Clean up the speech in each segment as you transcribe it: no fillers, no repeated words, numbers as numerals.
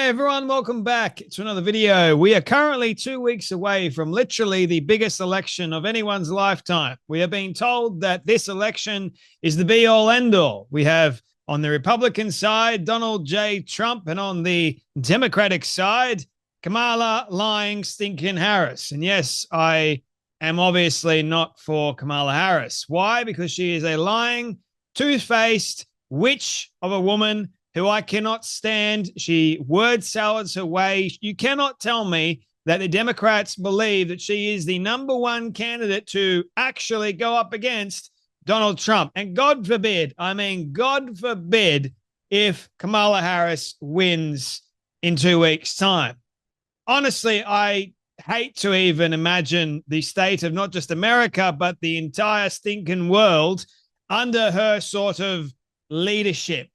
Everyone, welcome back to another video. We are currently 2 weeks away from literally the biggest election of anyone's lifetime. We are being told that this election is the be-all, end-all. We have on the Republican side Donald J. Trump, and on the Democratic side Kamala lying stinking Harris. And yes, I am obviously not for Kamala Harris. Why? Because she is a lying, two-faced witch of a woman who I cannot stand. She word salads her way. You cannot tell me that the Democrats believe that she is the number one candidate to actually go up against Donald Trump. And God forbid, God forbid, if Kamala Harris wins in 2 weeks' time. Honestly, I hate to even imagine the state of not just America, but the entire stinking world under her sort of leadership.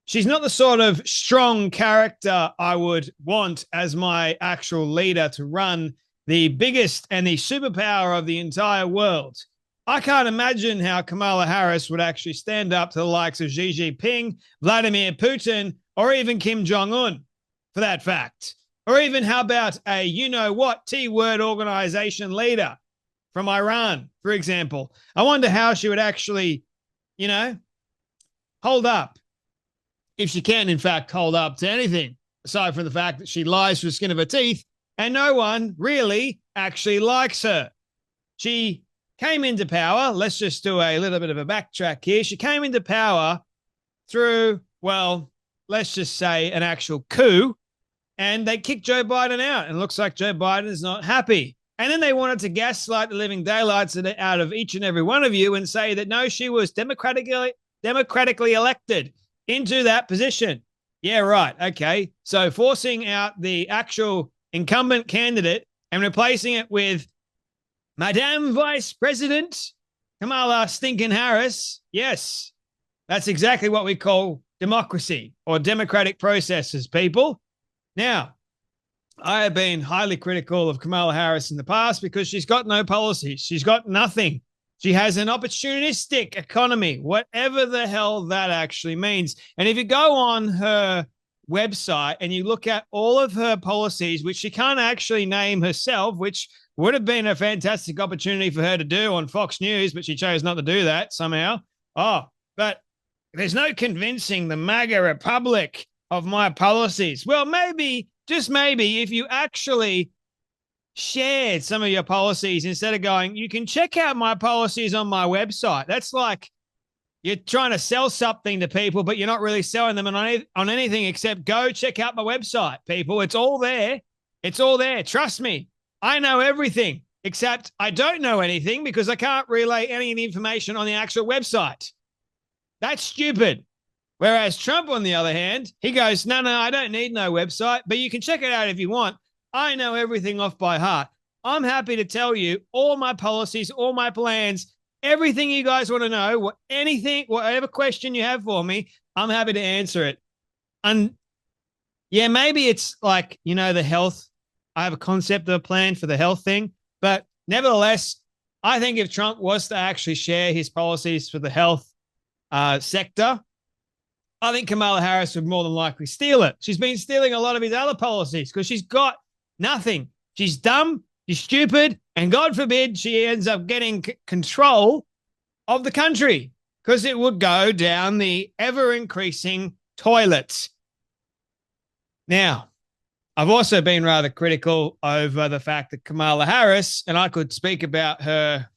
She's not the sort of strong character I would want as my actual leader to run the biggest and the superpower of the entire world. I can't imagine how Kamala Harris would actually stand up to the likes of Xi Jinping, Vladimir Putin, or even Kim Jong-un, for that fact. Or even how about a you-know-what T-word organization leader from Iran, for example. I wonder how she would actually, hold up. If she can, in fact, hold up to anything, aside from the fact that she lies through the skin of her teeth and no one really actually likes her. She came into power. Let's just do a little bit of a backtrack here. She came into power through, well, let's just say an actual coup, and they kicked Joe Biden out. And it looks like Joe Biden is not happy. And then they wanted to gaslight the living daylights out of each and every one of you and say that, no, she was democratically elected into that position. Yeah, right. Okay. So forcing out the actual incumbent candidate and replacing it with Madame Vice President Kamala stinking Harris. Yes, that's exactly what we call democracy or democratic processes, people. Now, I have been highly critical of Kamala Harris in the past because she's got no policies. She's got nothing. She has an opportunistic economy, whatever the hell that actually means. And if you go on her website and you look at all of her policies, which she can't actually name herself, which would have been a fantastic opportunity for her to do on Fox News, but she chose not to do that somehow. But there's no convincing the MAGA Republic of my policies. Well, maybe, just maybe, if you actually shared some of your policies instead of going, you can check out my policies on my website. That's like you're trying to sell something to people, but you're not really selling them on anything except go check out my website, people. It's all there. It's all there. Trust me. I know everything, except I don't know anything because I can't relay any of the information on the actual website. That's stupid. Whereas Trump, on the other hand, he goes, no, I don't need no website, but you can check it out if you want. I know everything off by heart. I'm happy to tell you all my policies, all my plans, everything you guys want to know, whatever question you have for me, I'm happy to answer it. And yeah, maybe it's like, the health. I have a concept of a plan for the health thing, but nevertheless, I think if Trump was to actually share his policies for the health sector, I think Kamala Harris would more than likely steal it. She's been stealing a lot of his other policies because she's got nothing. She's dumb, she's stupid, and God forbid she ends up getting control of the country because it would go down the ever-increasing toilet. Now, I've also been rather critical over the fact that Kamala Harris, and I could speak about her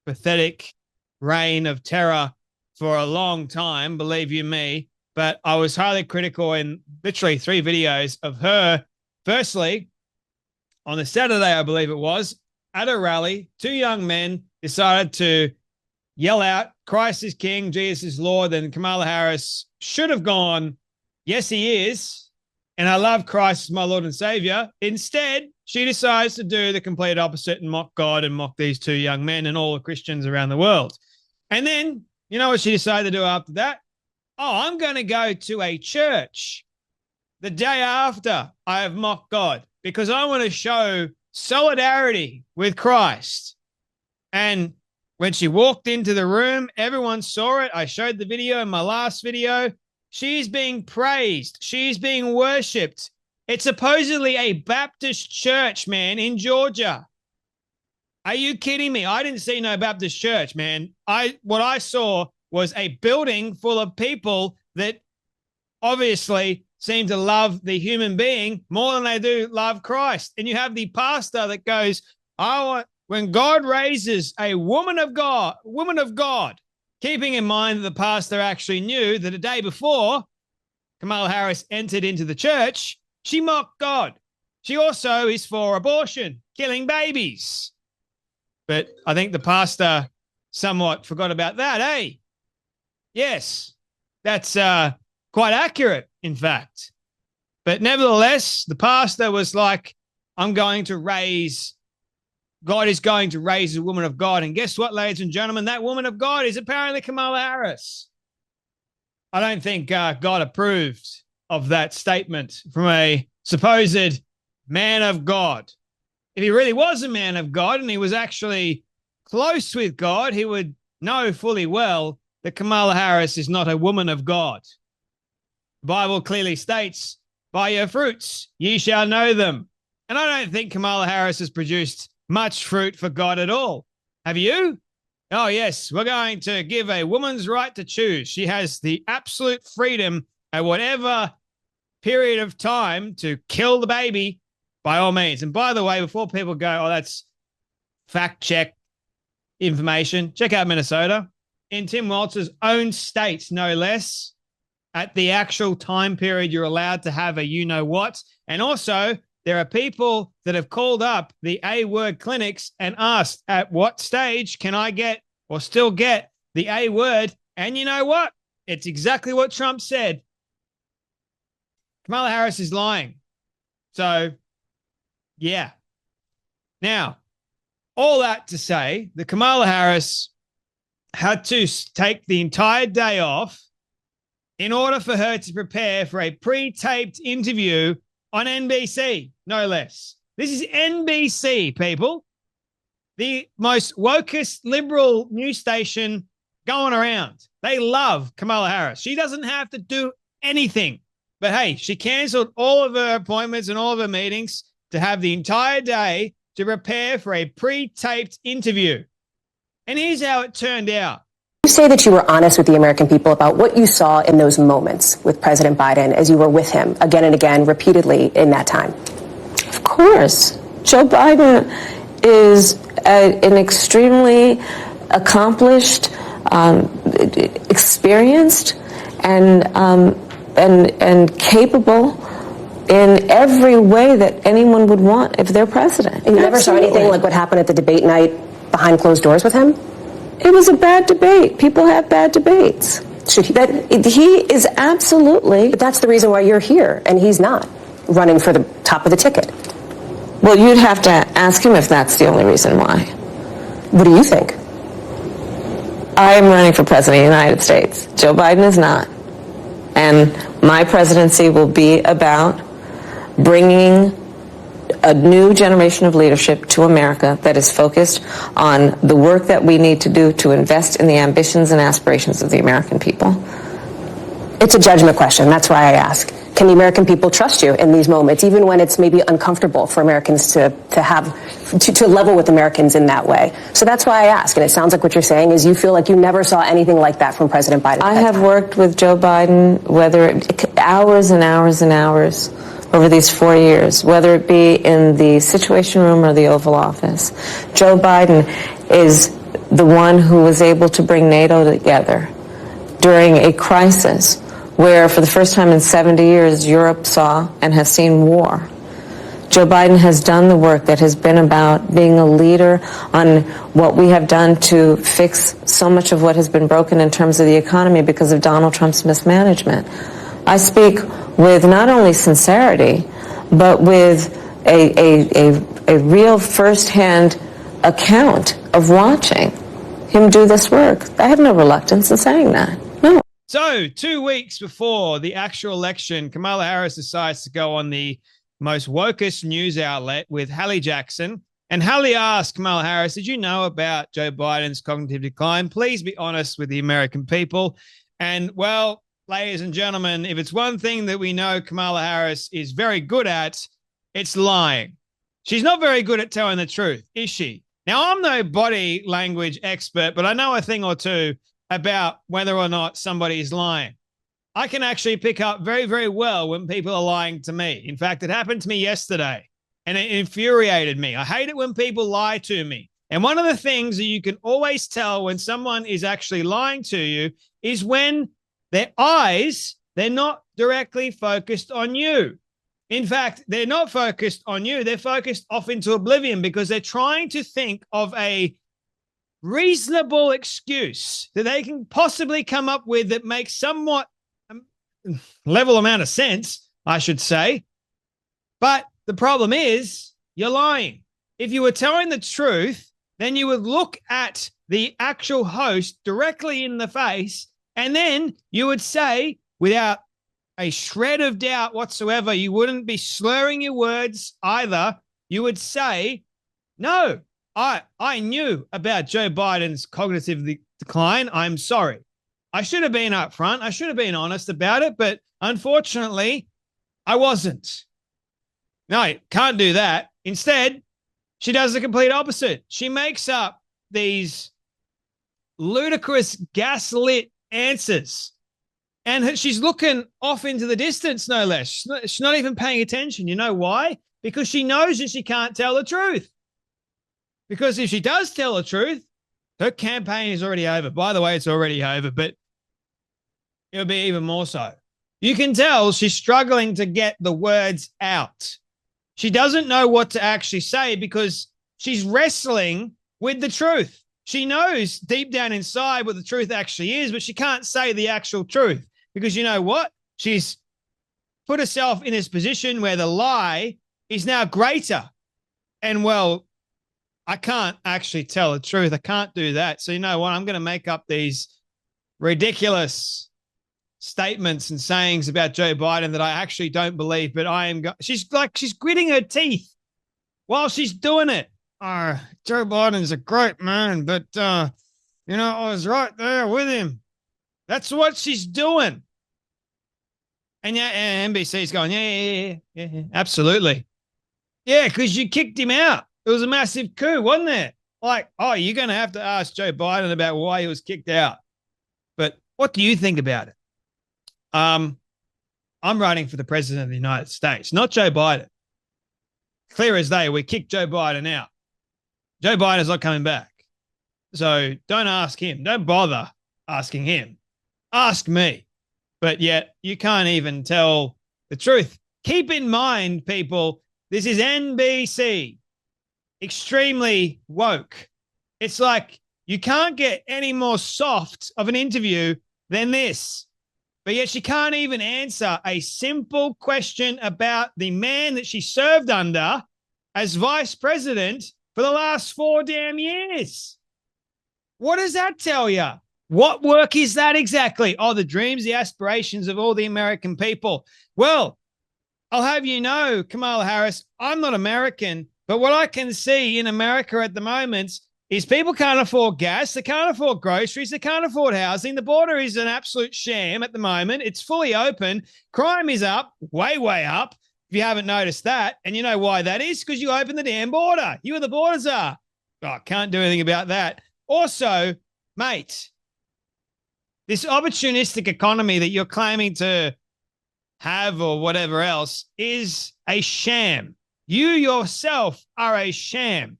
pathetic reign of terror for a long time, believe you me, but I was highly critical in literally 3 videos of her. Firstly, on the Saturday, I believe it was, at a rally, 2 young men decided to yell out, Christ is King, Jesus is Lord, and Kamala Harris should have gone, yes, he is, and I love Christ as my Lord and Savior. Instead, she decides to do the complete opposite and mock God and mock these 2 young men and all the Christians around the world. And then, you know what she decided to do after that? I'm going to go to a church the day after I have mocked God because I want to show solidarity with Christ. And when she walked into the room, everyone saw it. I showed the video in my last video. She's being praised. She's being worshipped It's supposedly a Baptist church, man, in Georgia. Are you kidding me? I didn't see no Baptist church, man. What I saw was a building full of people that obviously seem to love the human being more than they do love Christ. And you have the pastor that goes, when God raises a woman of God, keeping in mind that the pastor actually knew that a day before Kamala Harris entered into the church, she mocked God. She also is for abortion, killing babies. But I think the pastor somewhat forgot about that, eh? Yes, that's quite accurate, in fact. But nevertheless, the pastor was like, God is going to raise a woman of God. And guess what, ladies and gentlemen? That woman of God is apparently Kamala Harris. I don't think God approved of that statement from a supposed man of God. If he really was a man of God and he was actually close with God, he would know fully well that Kamala Harris is not a woman of God. The Bible clearly states, by your fruits ye shall know them. And I don't think Kamala Harris has produced much fruit for God at all. Have you? Oh, yes, we're going to give a woman's right to choose. She has the absolute freedom at whatever period of time to kill the baby by all means. And by the way, before people go, oh, that's fact check information, check out Minnesota. In Tim Walz's own state, no less, at the actual time period you're allowed to have a you-know-what. And also, there are people that have called up the A-word clinics and asked, at what stage can I get or still get the A-word? And you know what? It's exactly what Trump said. Kamala Harris is lying. So, yeah. Now, all that to say that Kamala Harris had to take the entire day off in order for her to prepare for a pre-taped interview on NBC, no less. This is NBC, people. The most wokest liberal news station going around. They love Kamala Harris. She doesn't have to do anything. But hey, she canceled all of her appointments and all of her meetings to have the entire day to prepare for a pre-taped interview. And here's how it turned out. You say that you were honest with the American people about what you saw in those moments with President Biden as you were with him again and again, repeatedly in that time. Of course. Joe Biden is an extremely accomplished, experienced, and capable in every way that anyone would want if they're president. And you never saw anything like what happened at the debate night behind closed doors with him? It was a bad debate. People have bad debates. He is absolutely... But that's the reason why you're here, and he's not running for the top of the ticket. Well, you'd have to ask him if that's the only reason why. What do you think? I am running for president of the United States. Joe Biden is not. And my presidency will be about bringing a new generation of leadership to America that is focused on the work that we need to do to invest in the ambitions and aspirations of the American people. It's a judgment question. That's why I ask. Can the American people trust you in these moments, even when it's maybe uncomfortable for Americans to level with Americans in that way? So that's why I ask. And it sounds like what you're saying is you feel like you never saw anything like that from President Biden. I have worked with Joe Biden, hours and hours and hours over these 4 years, whether it be in the Situation Room or the Oval Office. Joe Biden is the one who was able to bring NATO together during a crisis where, for the first time in 70 years, Europe saw and has seen war. Joe Biden has done the work that has been about being a leader on what we have done to fix so much of what has been broken in terms of the economy because of Donald Trump's mismanagement. I speak with not only sincerity, but with a real firsthand account of watching him do this work. I have no reluctance in saying that. No. So 2 weeks before the actual election, Kamala Harris decides to go on the most wokest news outlet with Hallie Jackson. And Hallie asked Kamala Harris, did you know about Joe Biden's cognitive decline? Please be honest with the American people. And, well, ladies and gentlemen, if it's one thing that we know Kamala Harris is very good at, it's lying. She's not very good at telling the truth, is she? Now, I'm no body language expert, but I know a thing or two about whether or not somebody is lying. I can actually pick up very, very well when people are lying to me. In fact, it happened to me yesterday, and it infuriated me. I hate it when people lie to me. And one of the things that you can always tell when someone is actually lying to you is when their eyes, they're not directly focused on you. In fact, they're not focused on you. They're focused off into oblivion because they're trying to think of a reasonable excuse that they can possibly come up with that makes somewhat level amount of sense, I should say. But the problem is you're lying. If you were telling the truth, then you would look at the actual host directly in the face, and then you would say, without a shred of doubt whatsoever, you wouldn't be slurring your words either. You would say, no, I knew about Joe Biden's cognitive decline. I'm sorry. I should have been upfront. I should have been honest about it, but unfortunately, I wasn't. No, can't do that. Instead, she does the complete opposite. She makes up these ludicrous gaslit answers. And she's looking off into the distance, no less. She's not even paying attention. You know why? Because she knows that she can't tell the truth. Because if she does tell the truth, her campaign is already over. By the way, it's already over, but it'll be even more so. You can tell she's struggling to get the words out. She doesn't know what to actually say because she's wrestling with the truth. She knows deep down inside what the truth actually is, but she can't say the actual truth because you know what? She's put herself in this position where the lie is now greater. And well, I can't actually tell the truth. I can't do that. So you know what? I'm going to make up these ridiculous statements and sayings about Joe Biden that I actually don't believe, but she's gritting her teeth while she's doing it. Joe Biden's a great man, but, I was right there with him. That's what she's doing. And yeah, NBC's going, yeah, absolutely. Yeah, because you kicked him out. It was a massive coup, wasn't it? Like, you're going to have to ask Joe Biden about why he was kicked out. But what do you think about it? I'm running for the president of the United States, not Joe Biden. Clear as day, we kicked Joe Biden out. Joe Biden's not coming back. So don't ask him. Don't bother asking him. Ask me. But yet you can't even tell the truth. Keep in mind, people, this is NBC. Extremely woke. It's like you can't get any more soft of an interview than this. But yet she can't even answer a simple question about the man that she served under as vice president for the last 4 damn years. What does that tell you? What work is that exactly? The dreams, the aspirations of all the American people. Well, I'll have you know, Kamala Harris, I'm not American, but what I can see in America at the moment is people can't afford gas, they can't afford groceries, they can't afford housing. The border is an absolute sham at the moment. It's fully open. Crime is up, way, way up, if you haven't noticed that. And you know why that is? Because you open the damn border. You and the borders are. Can't do anything about that. Also, mate, this opportunistic economy that you're claiming to have or whatever else is a sham. You yourself are a sham.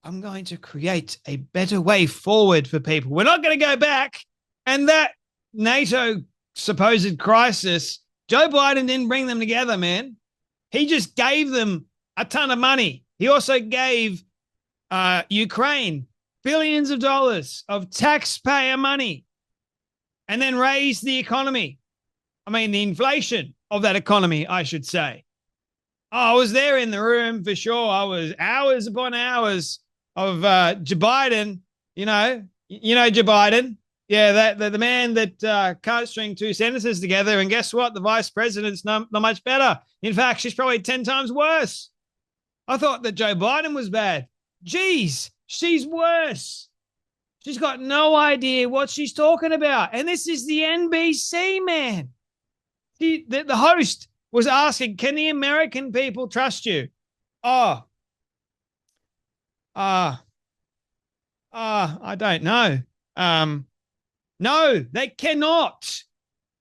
I'm going to create a better way forward for people. We're not going to go back. And that NATO supposed crisis, Joe Biden didn't bring them together, man. He just gave them a ton of money. He also gave Ukraine billions of dollars of taxpayer money and then raised the economy. The inflation of that economy, I should say. I was there in the room for sure. I was hours upon hours of Joe Biden, you know Joe Biden. Yeah, the man that can't string 2 sentences together. And guess what? The vice president's not much better. In fact, she's probably 10 times worse. I thought that Joe Biden was bad. Geez, she's worse. She's got no idea what she's talking about. And this is the NBC, man. The host was asking, can the American people trust you? I don't know. No, they cannot.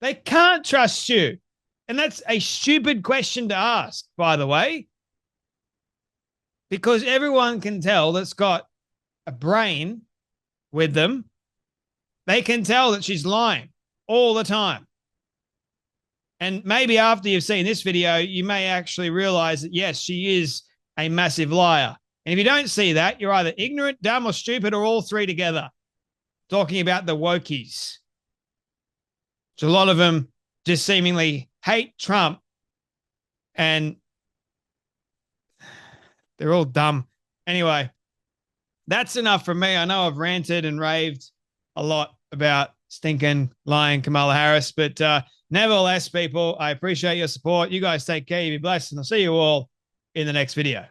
They can't trust you. And that's a stupid question to ask, by the way, because everyone can tell that's got a brain with them. They can tell that she's lying all the time. And maybe after you've seen this video, you may actually realize that, yes, she is a massive liar. And if you don't see that, you're either ignorant, dumb, or stupid, or all three together. Talking about the wokies. So a lot of them just seemingly hate Trump, and they're all dumb. Anyway, that's enough from me. I know I've ranted and raved a lot about stinking, lying Kamala Harris, but nevertheless, people, I appreciate your support. You guys take care. You be blessed, and I'll see you all in the next video.